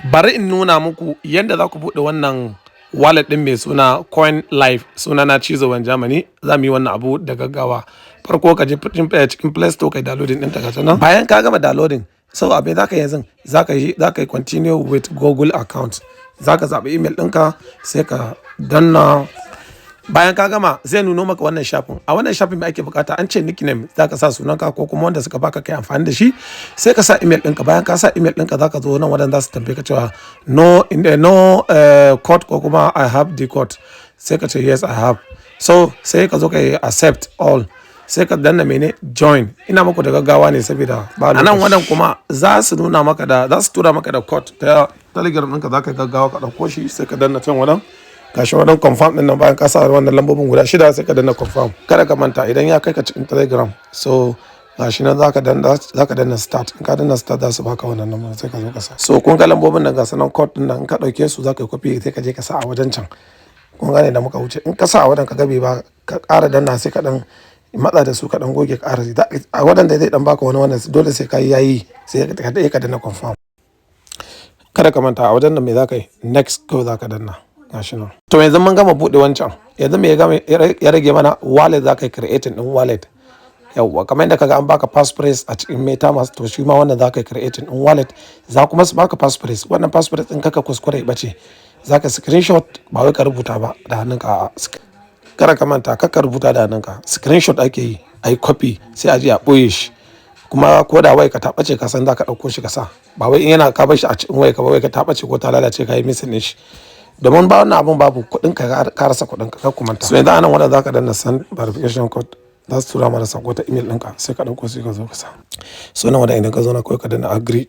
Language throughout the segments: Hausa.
Bari in nuna muku yadda za ku buɗe wannan wallet ɗin mai suna Coin Life, suna na Cizowan Germany. Za mu yi wannan abu da gaggawa. Farko ka je cikin Play Store kai downloading ɗin ta nan. Bayan ka gama downloading, so abin za ka yi yanzu za ka yi continue with Google account. Za ka zaɓi email ɗinka sai ka danna. Bayan ka gama zai nuno maka wannan shafin. A wannan shafin mai ake bukata an ce nickname, za ka sa sunanka ko kuma wanda suka baka kai amfani da shi, sai ka sa email ɗinka. Bayan ka sa email ɗinka za ka zo nan wadanda za su tambaye ka cewa no code ko kuma I have the code, sai ka ce yes I have. So sai ka zo ka yi accept all, sai ka danna mene join. Ina muku da gaggawa ne saboda ba a nan wadan kuma za su tura maka da code ta Telegram ɗinka. Za ka gaggawa ka ɗauko shi sai ka danna can wadan. Gashi wadan confirm din nan, bayan ka sa wannan lambobin guda 6 sai ka danna confirm. Kada ka manta idan ya kai ka cikin Telegram, so gashi nan zaka danna start. In ka danna start za su baka wannan number sai ka zo ka sa. So kun ga lambobin nan ga sanan code din nan, in ka dauke su zaka yi copy sai ka je ka sa a wajen can. Kun gane da muka wuce, in ka sa a wajen ka gabe ba ka ƙara danna sai ka dan matsa da su ka dan goge ƙara a wadan da zai dan baka wannan dole sai ka yayi sai ka danna confirm. Kada ka manta a wajen nan me zaka yi next ko zaka danna. To yanzu mun gama buɗe wancan, yanzu me ya rage mana wallet. Za ka yi creating ɗin wallet. Yawwa kamar yadda kaga an baka passphrase a cikin MetaMask, to shi ma wannan za ka yi creating ɗin wallet. Za kuma su baka passphrase. Wannan passphrase ɗin kaka kuskure ya ɓace, za ka screenshot, ba wai ka rubuta ba da hannunka a kada ka manta kaka rubuta da hannunka, screenshot ake yi a yi copy sai a je a ɓoye shi. Kuma ko da wai ka ta ɓace ka san za ka ɗauko shi ka sa, ba wai in yana ka bar shi a cikin wai ka ba wai ka ta ɓace ko ta lalace ka yi missing ɗin shi. Domin ba wannan abun babu kuɗin ka rasa kuɗin ka kumanta. So yanzu anan wanda zaka danna send verification code, za su tura mana sako ta email ɗinka sai ka ɗauko sai ka zo ka sa. So nan wanda idan ka zo na kawai ka danna agree,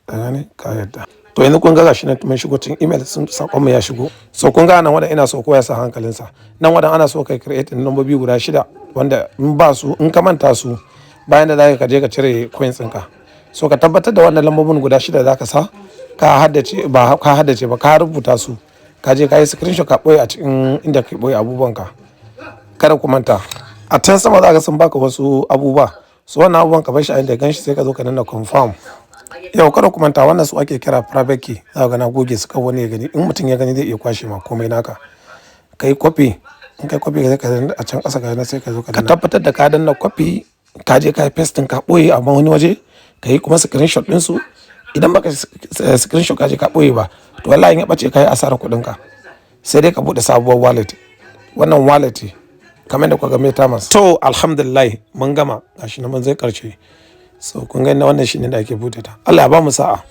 ka gane ka yadda. To yanzu kun ga gashi nan mun shigo cikin email sun sakon mu ya shigo. So kun ga nan wanda ina so kowa ya sa hankalinsa. Nan wanda ana so kai create lambobi guda 6 wanda in ba su in ka manta su bayan da zaka je ka cire coins ɗinka. So ka tabbatar da wannan lambobin guda 6 zaka sa ka haddace ba ka rubuta su. Ka je ka yi screenshot ka ɓoye a cikin inda ka ɓoye abubuwanka. Kada ku manta a can sama za ka sun baka wasu abubuwa, su wannan abubuwan ka bar shi a inda gan shi sai ka zo ka danna confirm. Yau kada ku manta wannan su ake kira private key. Za ka na goge su kan wani ya gani, in mutum ya gani zai iya kwashe ma komai naka. Ka yi copy, in ka copy sai ka danna a can ƙasa ga sai ka zo ka tabbatar da ka danna copy, ka je ka yi paste ka ɓoye a wani waje, ka yi kuma screenshot ɗinsu. Idan baka screenshot ka je ka ɓoye ba, to wallahi in ya ɓace ka yi asarar kuɗinka. Sai dai ka buɗe sabuwar wallet. Wannan wallet kamar da kuka ga MetaMask. To alhamdulillah mun gama, gashi nan mun zai karshe. So kun ga wannan shine da ake buɗe ta. Allah ya ba mu sa'a.